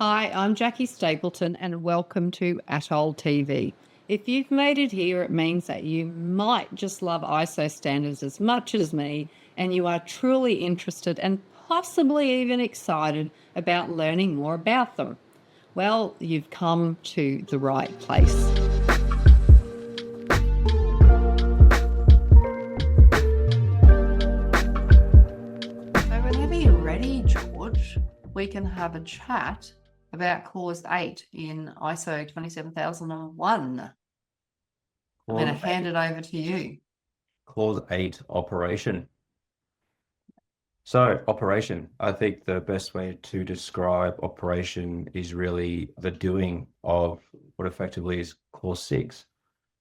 Hi, I'm Jackie Stapleton and welcome to ATOL TV. If you've made it here, it means that you might just love ISO standards as much as me and you are truly interested and possibly even excited about learning more about them. Well, you've come to the right place. So whenever you're ready, George, we can have a chat about Clause 8 in ISO 27001. I'm going to hand it over to you. Clause 8, operation. So operation, I think the best way to describe operation is really the doing of what effectively is Clause 6.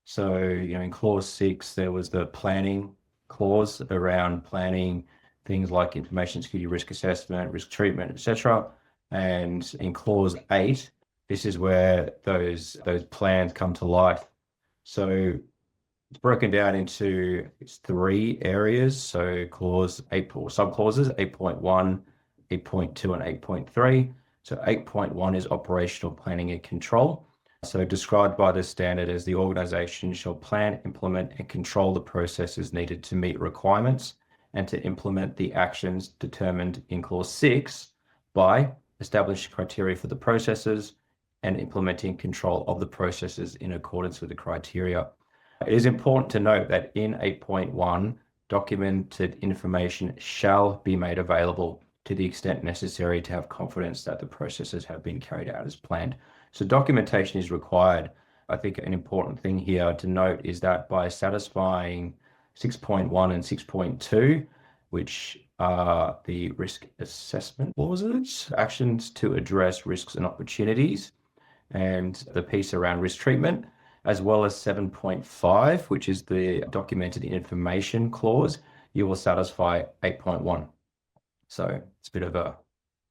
So, in Clause 6, there was the planning clause around planning things like information security risk assessment, risk treatment, etc. And in Clause 8, this is where those plans come to life. So it's broken down into three areas. So clause 8 or subclauses 8.1, 8.2, and 8.3. So 8.1 is operational planning and control. So described by the standard as the organization shall plan, implement, and control the processes needed to meet requirements and to implement the actions determined in clause 6 by establishing criteria for the processes and implementing control of the processes in accordance with the criteria. It is important to note that in 8.1, documented information shall be made available to the extent necessary to have confidence that the processes have been carried out as planned. So documentation is required. I think an important thing here to note is that by satisfying 6.1 and 6.2, which are the risk assessment clauses, actions to address risks and opportunities, and the piece around risk treatment, as well as 7.5, which is the documented information clause, you will satisfy 8.1. So it's a bit of a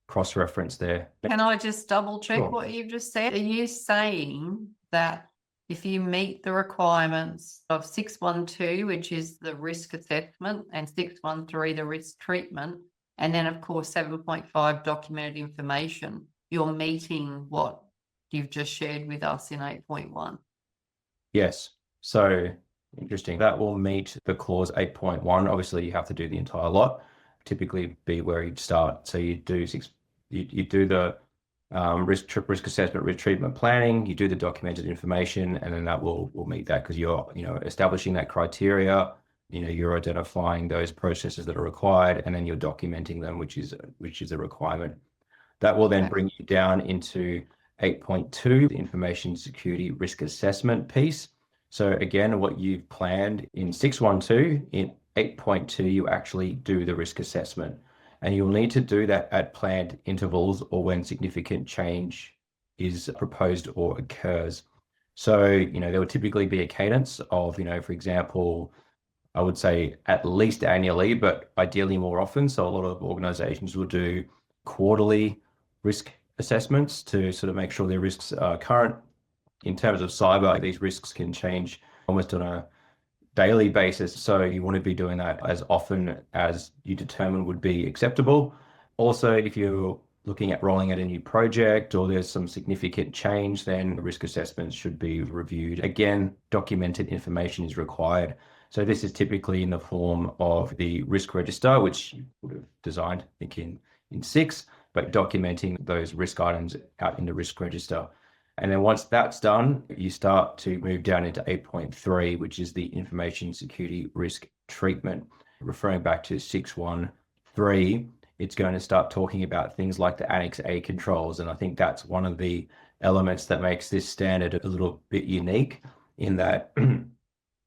cross-reference there. Can I just double check Sure. what you've just said? Are you saying that if you meet the requirements of 612, which is the risk assessment, and 613, the risk treatment, and then of course 7.5 documented information, you're meeting what you've just shared with us in 8.1? Yes. So interesting. That will meet the clause 8.1. Obviously, you have to do the entire lot. Typically, be where you'd start. So you do the risk assessment, risk treatment planning. You do the documented information, and then that will meet that because you're establishing that criteria. You're identifying those processes that are required, and then you're documenting them, which is a requirement. That will then bring you down into 8.2, the information security risk assessment piece. So again, what you've planned in 612, in 8.2, you actually do the risk assessment. And you'll need to do that at planned intervals or when significant change is proposed or occurs. So, there would typically be a cadence of, for example, I would say at least annually, but ideally more often. So a lot of organizations will do quarterly risk assessments to sort of make sure their risks are current. In terms of cyber, these risks can change almost on a daily basis. So you want to be doing that as often as you determine would be acceptable. Also, if you're looking at rolling out a new project or there's some significant change, then risk assessments should be reviewed. Again, documented information is required. So this is typically in the form of the risk register, which you would have designed, I think, in 6, but documenting those risk items out in the risk register. And then once that's done, you start to move down into 8.3, which is the information security risk treatment. Referring back to 613, it's going to start talking about things like the Annex A controls. And I think that's one of the elements that makes this standard a little bit unique in that the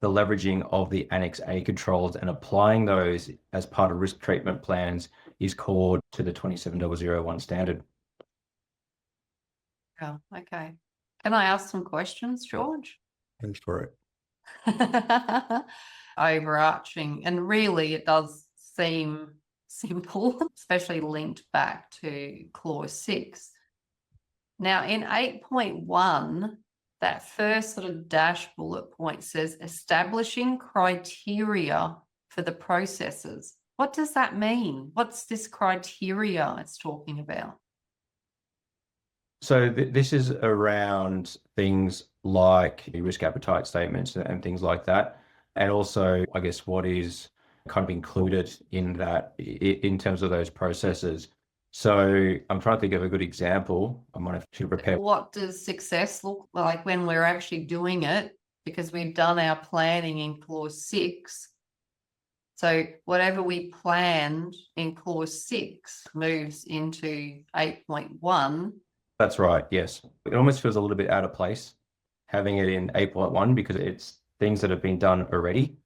leveraging of the Annex A controls and applying those as part of risk treatment plans is core to the 27001 standard. Oh, okay. Can I ask some questions, George? Thanks for it. Overarching, and really it does seem simple, especially linked back to clause 6. Now in 8.1, that first sort of dash bullet point says establishing criteria for the processes. What does that mean? What's this criteria it's talking about? So this is around things like risk appetite statements and things like that. And also, I guess, what is kind of included in that in terms of those processes. So I'm trying to think of a good example. I might have to prepare. What does success look like when we're actually doing it? Because we've done our planning in clause 6. So whatever we planned in clause 6 moves into 8.1. That's right, yes. It almost feels a little bit out of place having it in 8.1 because it's things that have been done already.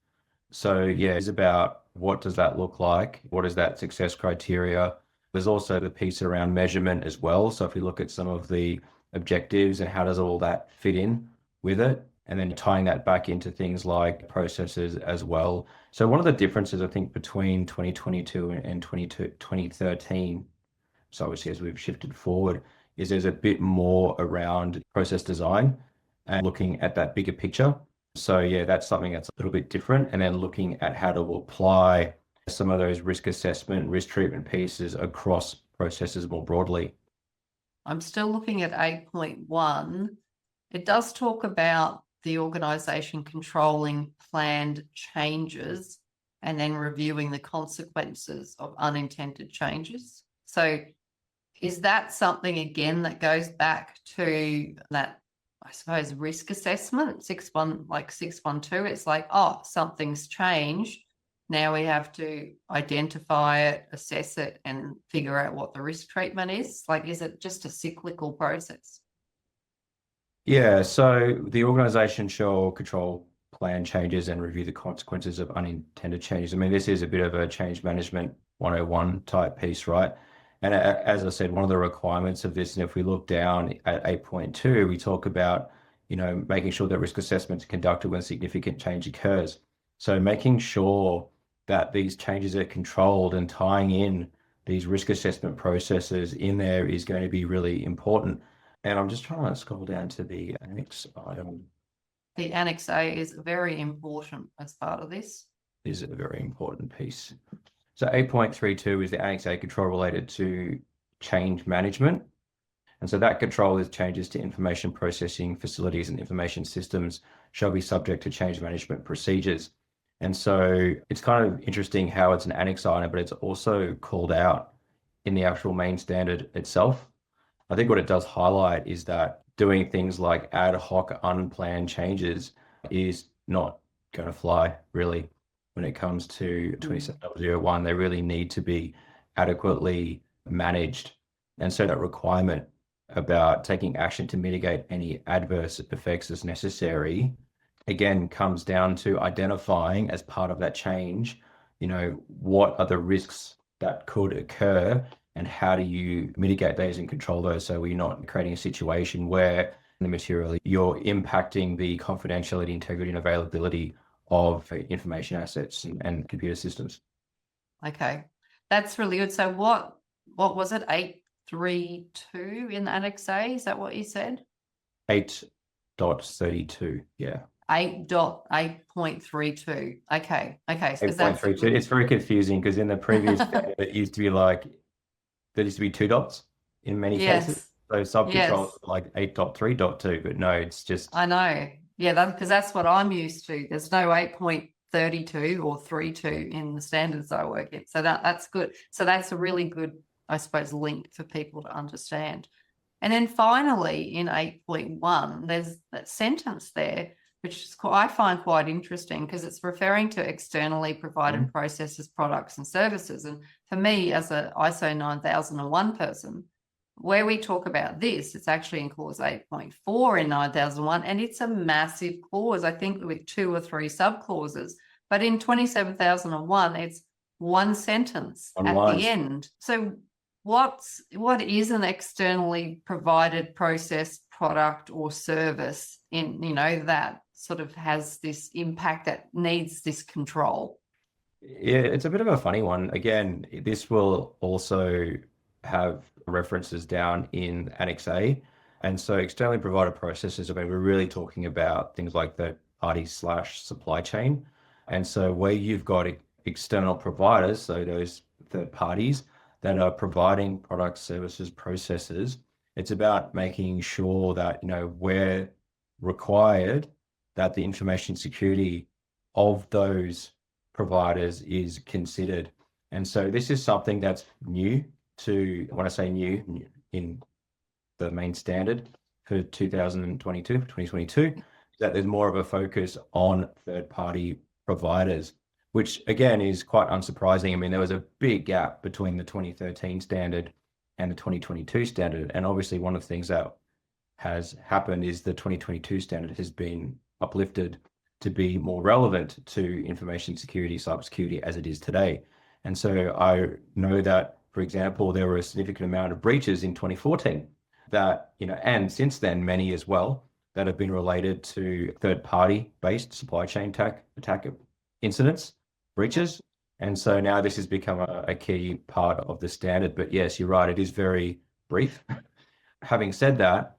So yeah, it's about what does that look like? What is that success criteria? There's also the piece around measurement as well. So if we look at some of the objectives and how does all that fit in with it, and then tying that back into things like processes as well. So one of the differences I think between 2022 and 2013, so obviously as we've shifted forward, is there's a bit more around process design and looking at that bigger picture. So yeah, that's something that's a little bit different. And then looking at how to apply some of those risk assessment, risk treatment pieces across processes more broadly. I'm still looking at 8.1. It does talk about the organisation controlling planned changes and then reviewing the consequences of unintended changes. So is that something again that goes back to that, I suppose, risk assessment, 612? It's like, oh, something's changed. Now we have to identify it, assess it, and figure out what the risk treatment is. Like, is it just a cyclical process? Yeah, so the organization shall control plan changes and review the consequences of unintended changes. I mean, this is a bit of a change management 101 type piece, right? And as I said, one of the requirements of this, and if we look down at 8.2, we talk about, making sure that risk assessments are conducted when significant change occurs. So making sure that these changes are controlled and tying in these risk assessment processes in there is going to be really important. And I'm just trying to scroll down to the annex item. The Annex A is very important as part of this. Is a very important piece. So 8.32 is the Annex A control related to change management. And so that control is changes to information processing facilities and information systems shall be subject to change management procedures. And so it's kind of interesting how it's an annex item, but it's also called out in the actual main standard itself. I think what it does highlight is that doing things like ad hoc unplanned changes is not going to fly really when it comes to 27001. They really need to be adequately managed. And so that requirement about taking action to mitigate any adverse effects as necessary, again, comes down to identifying as part of that change, what are the risks that could occur and how do you mitigate those and control those so we're not creating a situation where the material you're impacting the confidentiality, integrity, and availability of information assets and computer systems. Okay, that's really good. So what was it? 832 in Annex A? Is that what you said? 8.32, yeah. 8.32. Okay. So 8.32. It's very confusing because in the previous it used to be like there used to be 2 dots in many cases. So sub-controls like 8.3.2, but no, it's just. I know. Yeah, because that's what I'm used to. There's no 8.32 or 32 in the standards I work in. So that's good. So that's a really good, I suppose, link for people to understand. And then finally in 8.1, there's that sentence there, which is I find quite interesting because it's referring to externally provided processes, products, and services. And for me, as an ISO 9001 person, where we talk about this, it's actually in clause 8.4 in 9001, and it's a massive clause, I think with 2 or 3 subclauses. But in 27001, it's one sentence at the end. So what is an externally provided process, product, or service in, that sort of has this impact that needs this control? Yeah, it's a bit of a funny one. Again, this will also have references down in Annex A. And so externally provided processes, we're really talking about things like the party/supply chain. And so where you've got external providers, so those third parties that are providing products, services, processes, It's about making sure that, we're required that the information security of those providers is considered. And so this is something that's new when I say new, in the main standard for 2022, that there's more of a focus on third-party providers, which again is quite unsurprising. I mean, there was a big gap between the 2013 standard and the 2022 standard. And obviously one of the things that has happened is the 2022 standard has been uplifted to be more relevant to information security, cybersecurity as it is today. And so I know that, for example, there were a significant amount of breaches in 2014 that, and since then, many as well, that have been related to third-party based supply chain attack incidents, breaches. And so now this has become a key part of the standard. But yes, you're right, it is very brief. Having said that,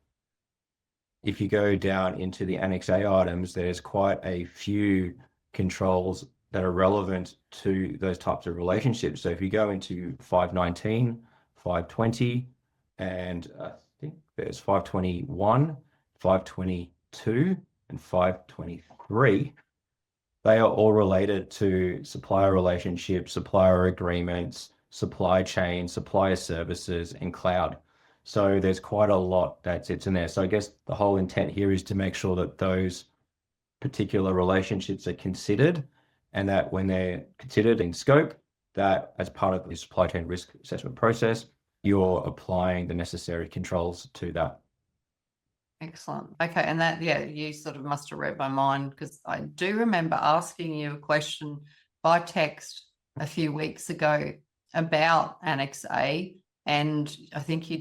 if you go down into the Annex A items, there's quite a few controls that are relevant to those types of relationships. So if you go into 519, 520, and I think there's 521, 522, and 523, they are all related to supplier relationships, supplier agreements, supply chain, supplier services, and cloud. So there's quite a lot that sits in there. So I guess the whole intent here is to make sure that those particular relationships are considered, and that when they're considered in scope, that as part of the supply chain risk assessment process, you're applying the necessary controls to that. Excellent. Okay. And that, yeah, you sort of must have read my mind, because I do remember asking you a question by text a few weeks ago about Annex A. And I think you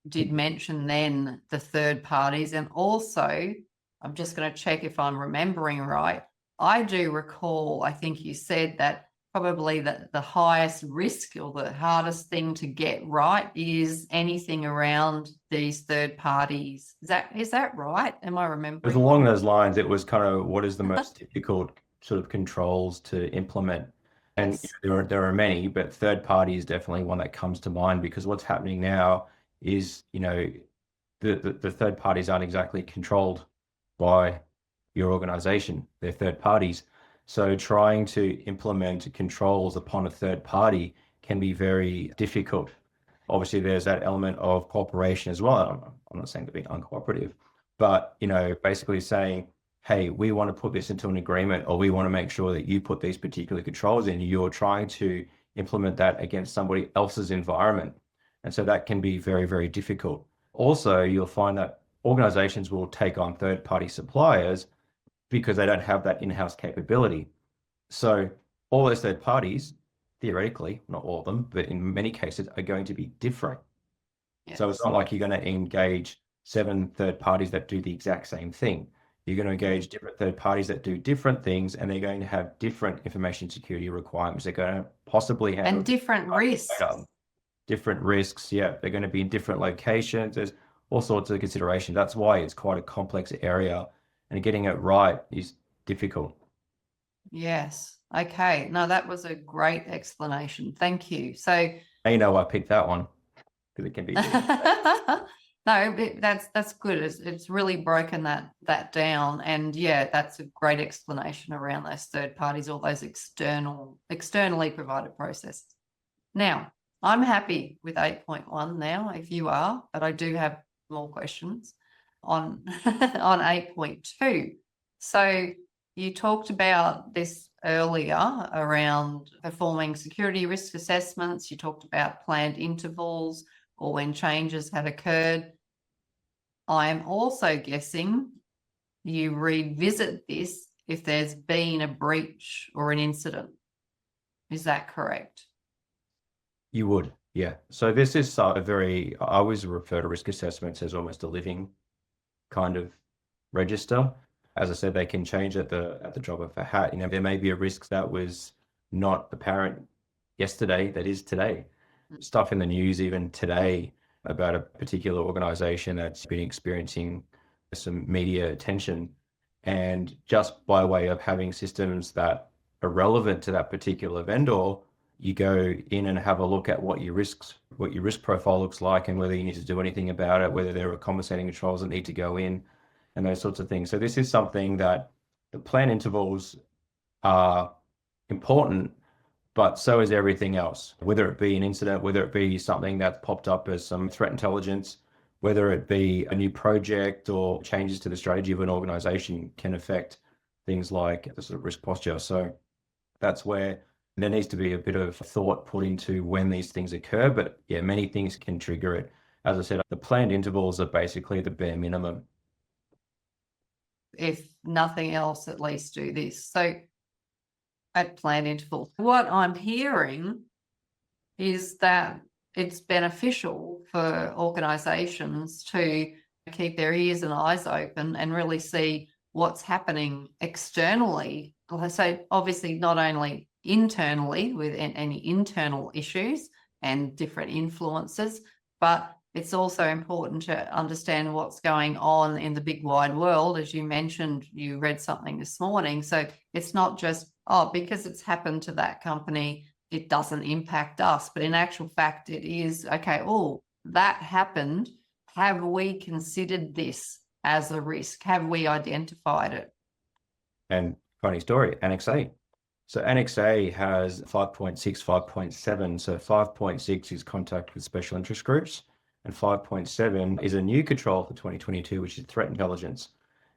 did mention then the third parties. And also, I'm just going to check if I'm remembering right. I do recall, I think you said that probably the highest risk or the hardest thing to get right is anything around these third parties. Is that right? Am I remembering? It was along those lines. It was kind of what is the most difficult sort of controls to implement. And Yes. there are many, but third party is definitely one that comes to mind, because what's happening now is, the third parties aren't exactly controlled by your organization. They're third parties. So trying to implement controls upon a third party can be very difficult. Obviously, there's that element of cooperation as well. I'm not saying they're being uncooperative, but, basically saying, hey, we want to put this into an agreement, or we want to make sure that you put these particular controls in. You're trying to implement that against somebody else's environment. And so that can be very, very difficult. Also, you'll find that organizations will take on third-party suppliers because they don't have that in-house capability. So all those third parties, theoretically, not all of them, but in many cases, are going to be different. Yes. So it's not like you're going to engage 7 third parties that do the exact same thing. You're going to engage different third parties that do different things, and they're going to have different information security requirements. They're going to possibly have different risks. Different risks, yeah. They're going to be in different locations. There's all sorts of consideration. That's why it's quite a complex area, and getting it right is difficult. Yes. Okay. No, that was a great explanation. Thank you. So I picked that one because it can be. No, that's good. It's really broken that down, and yeah, that's a great explanation around those third parties, all those externally provided processes. Now, I'm happy with 8.1 now, if you are, but I do have more questions on 8.2. So you talked about this earlier around performing security risk assessments. You talked about planned intervals or when changes had occurred. I am also guessing you revisit this if there's been a breach or an incident. Is that correct? You would, yeah. So this is I always refer to risk assessments as almost a living kind of register. As I said, they can change at the drop of a hat. There may be a risk that was not apparent yesterday that is today. Stuff in the news even today about a particular organization that's been experiencing some media attention, and just by way of having systems that are relevant to that particular vendor, you go in and have a look at what your risk profile looks like, and whether you need to do anything about it, whether there are compensating controls that need to go in, and those sorts of things. So this is something that the plan intervals are important, but so is everything else, whether it be an incident, whether it be something that's popped up as some threat intelligence, whether it be a new project or changes to the strategy of an organization can affect things like the sort of risk posture. So that's where there needs to be a bit of thought put into when these things occur. But yeah, many things can trigger it. As I said, the planned intervals are basically the bare minimum. If nothing else, at least do this. So at planned intervals, what I'm hearing is that it's beneficial for organizations to keep their ears and eyes open and really see what's happening externally. So obviously not only internally with any internal issues and different influences, but it's also important to understand what's going on in the big wide world. As you mentioned, you read something this morning. So it's not just, oh, because it's happened to that company, it doesn't impact us. But in actual fact, it is, okay, oh, that happened. Have we considered this as a risk? Have we identified it? And funny story, Annex A. So Annex A has 5.6, 5.7. So 5.6 is contact with special interest groups, and 5.7 is a new control for 2022, which is threat intelligence.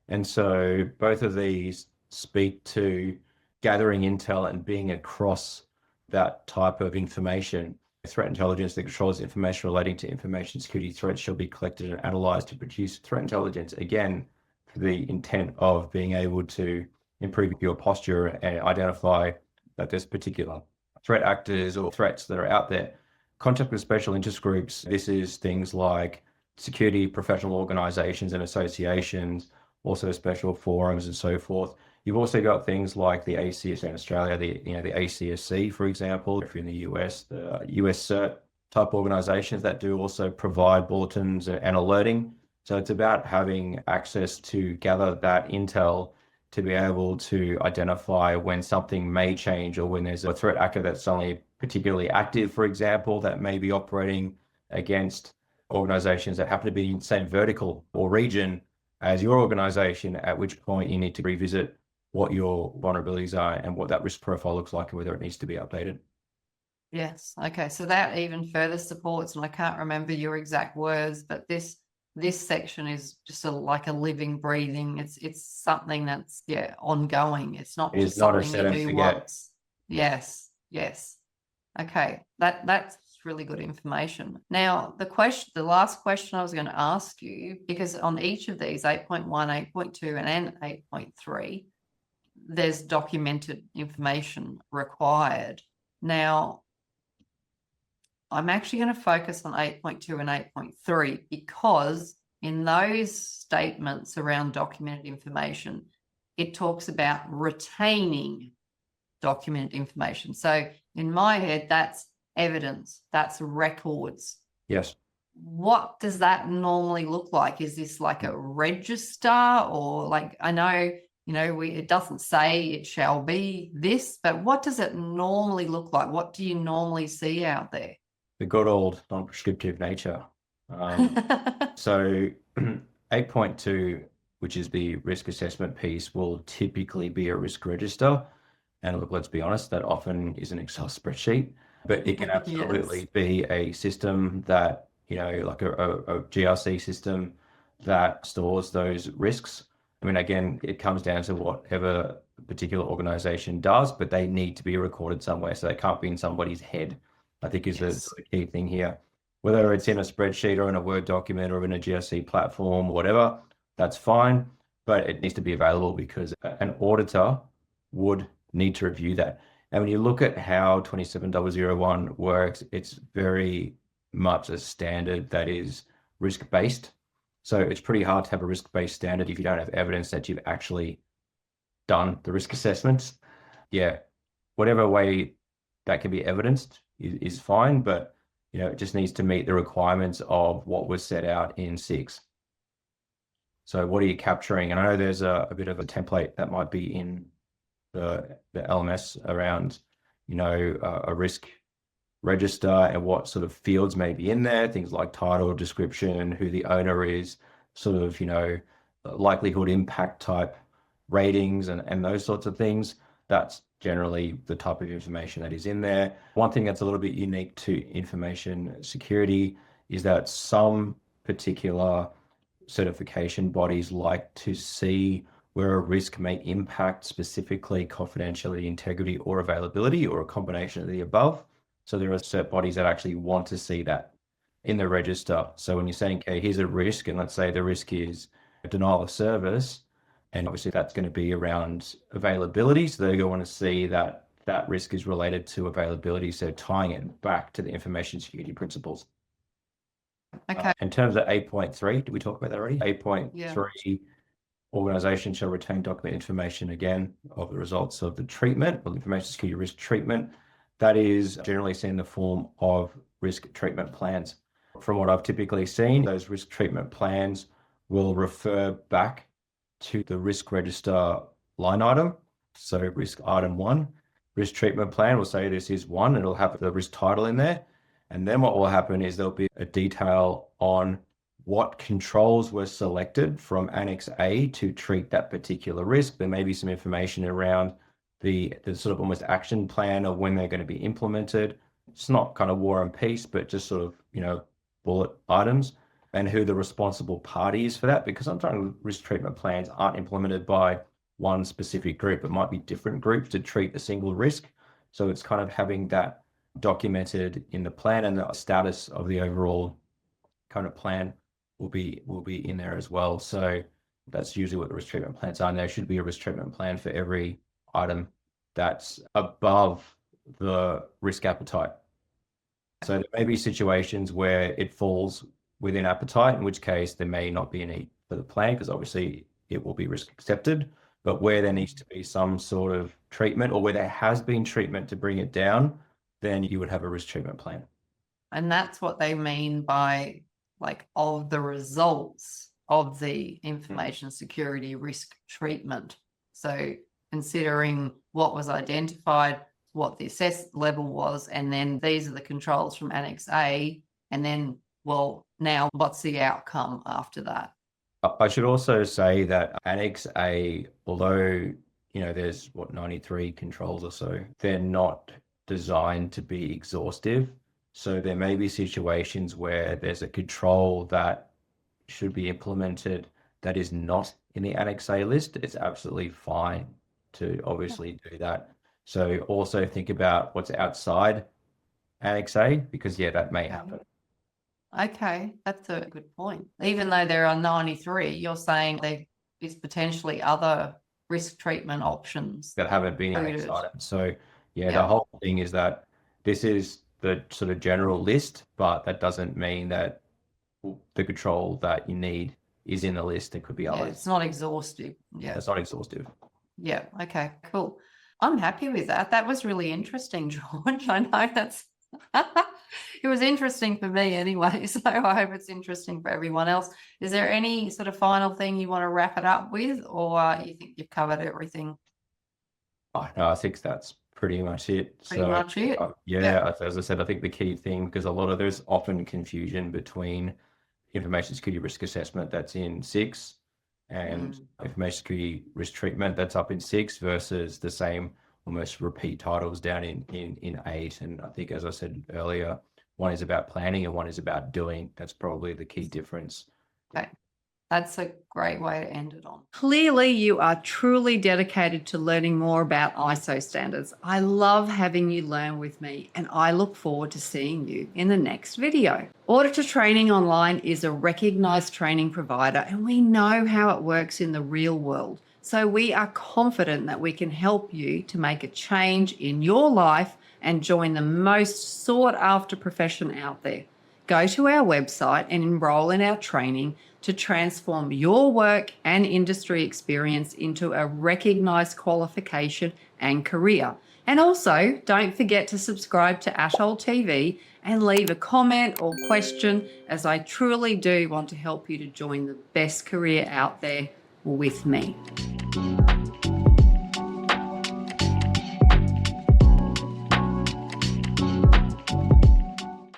And so both of these speak to gathering intel and being across that type of information. Threat intelligence that controls information relating to information security threats shall be collected and analyzed to produce threat intelligence, again, for the intent of being able to improve your posture and identify that there's particular threat actors or threats that are out there. Contact with special interest groups, this is things like security professional organizations and associations, also special forums and so forth. You've also got things like the ACS in Australia, the ACSC, for example, if you're in the US, the US CERT type organizations that do also provide bulletins and alerting. So it's about having access to gather that intel to be able to identify when something may change, or when there's a threat actor that's suddenly particularly active, for example, that may be operating against organizations that happen to be in the same vertical or region as your organization, at which point you need to revisit what your vulnerabilities are and what that risk profile looks like and whether it needs to be updated. Yes. Okay. So that even further supports, and I can't remember your exact words, but this section is just like a living, breathing. It's something that's ongoing. It's not just something you do once. Yes. Yes. Okay. That's really good information. Now the last question I was going to ask you, because on each of these 8.1, 8.2, and 8.3, there's documented information required. Now, I'm actually going to focus on 8.2 and 8.3 because in those statements around documented information, it talks about retaining documented information. So in my head, that's evidence, that's records. Yes. What does that normally look like? Is this like a register, or like, I know, it doesn't say it shall be this, but what does it normally look like? What do you normally see out there? The good old non-prescriptive nature. So 8.2, which is the risk assessment piece, will typically be a risk register. And look, let's be honest, that often is an Excel spreadsheet, but it can absolutely be a system that, like a GRC system that stores those risks. I mean, again, it comes down to whatever a particular organization does, but they need to be recorded somewhere. So they can't be in somebody's head, I think is the key thing here. Whether it's in a spreadsheet or in a Word document or in a GRC platform or whatever, that's fine, but it needs to be available because an auditor would need to review that. And when you look at how 27001 works, it's very much a standard that is risk-based. So it's pretty hard to have a risk-based standard if you don't have evidence that you've actually done the risk assessments. Yeah, whatever way that can be evidenced is fine, but it just needs to meet the requirements of what was set out in 6. So what are you capturing? And I know there's a bit of a template that might be in the LMS around, a risk register and what sort of fields may be in there, things like title, description, who the owner is, sort of, likelihood impact type ratings and those sorts of things. That's generally the type of information that is in there. One thing that's a little bit unique to information security is that some particular certification bodies like to see where a risk may impact specifically confidentiality, integrity, or availability, or a combination of the above. So there are cert bodies that actually want to see that in the register. So when you're saying, okay, here's a risk, and let's say the risk is denial of service, and obviously that's going to be around availability. So they're going to want to see that that risk is related to availability. So tying it back to the information security principles. Okay. In terms of 8.3, did we talk about that already? 8.3, organization shall retain document information again of the results of the treatment or information security risk treatment. That is generally seen in the form of risk treatment plans. From what I've typically seen, those risk treatment plans will refer back to the risk register line item. So risk item 1, risk treatment plan will say this is 1, it'll have the risk title in there. And then what will happen is there'll be a detail on what controls were selected from Annex A to treat that particular risk. There may be some information around the sort of almost action plan of when they're going to be implemented. It's not kind of war and peace, but just sort of, bullet items, and who the responsible party is for that, because sometimes risk treatment plans aren't implemented by one specific group. It might be different groups to treat a single risk. So it's kind of having that documented in the plan, and the status of the overall kind of plan will be in there as well. So that's usually what the risk treatment plans are. And there should be a risk treatment plan for every item that's above the risk appetite. So there may be situations where it falls within appetite, in which case there may not be a need for the plan, because obviously it will be risk accepted. But where there needs to be some sort of treatment, or where there has been treatment to bring it down, then you would have a risk treatment plan. And that's what they mean by of the results of the information security risk treatment. So considering what was identified, what the assessed level was, and then these are the controls from Annex A, and then, well, now what's the outcome after that? I should also say that Annex A, although, there's 93 controls or so, they're not designed to be exhaustive. So there may be situations where there's a control that should be implemented that is not in the Annex A list. It's absolutely fine to obviously do that. So also think about what's outside Annex A, because that may happen. Okay, that's a good point. Even though there are 93, you're saying there is potentially other risk treatment options that haven't been included. So the whole thing is that this is the sort of general list, but that doesn't mean that the control that you need is in the list. It could be others. It's not exhaustive. It's not exhaustive. Yeah. Okay, cool. I'm happy with that. That was really interesting, George. I know that's it was interesting for me anyway, so I hope it's interesting for everyone else. Is there any sort of final thing you want to wrap it up with, or you think you've covered everything? Oh, no, I think that's pretty much it. Pretty much it. As I said, I think the key thing, because there's often confusion between information security risk assessment that's in 6 and information security risk treatment that's up in 6 versus the same almost repeat titles down in 8. And I think, as I said earlier, one is about planning and one is about doing. That's probably the key difference. Okay. That's a great way to end it on. Clearly, you are truly dedicated to learning more about ISO standards. I love having you learn with me, and I look forward to seeing you in the next video. Auditor Training Online is a recognized training provider, and we know how it works in the real world. So we are confident that we can help you to make a change in your life and join the most sought after profession out there. Go to our website and enroll in our training to transform your work and industry experience into a recognized qualification and career. And also, don't forget to subscribe to ATOL TV and leave a comment or question, as I truly do want to help you to join the best career out there with me.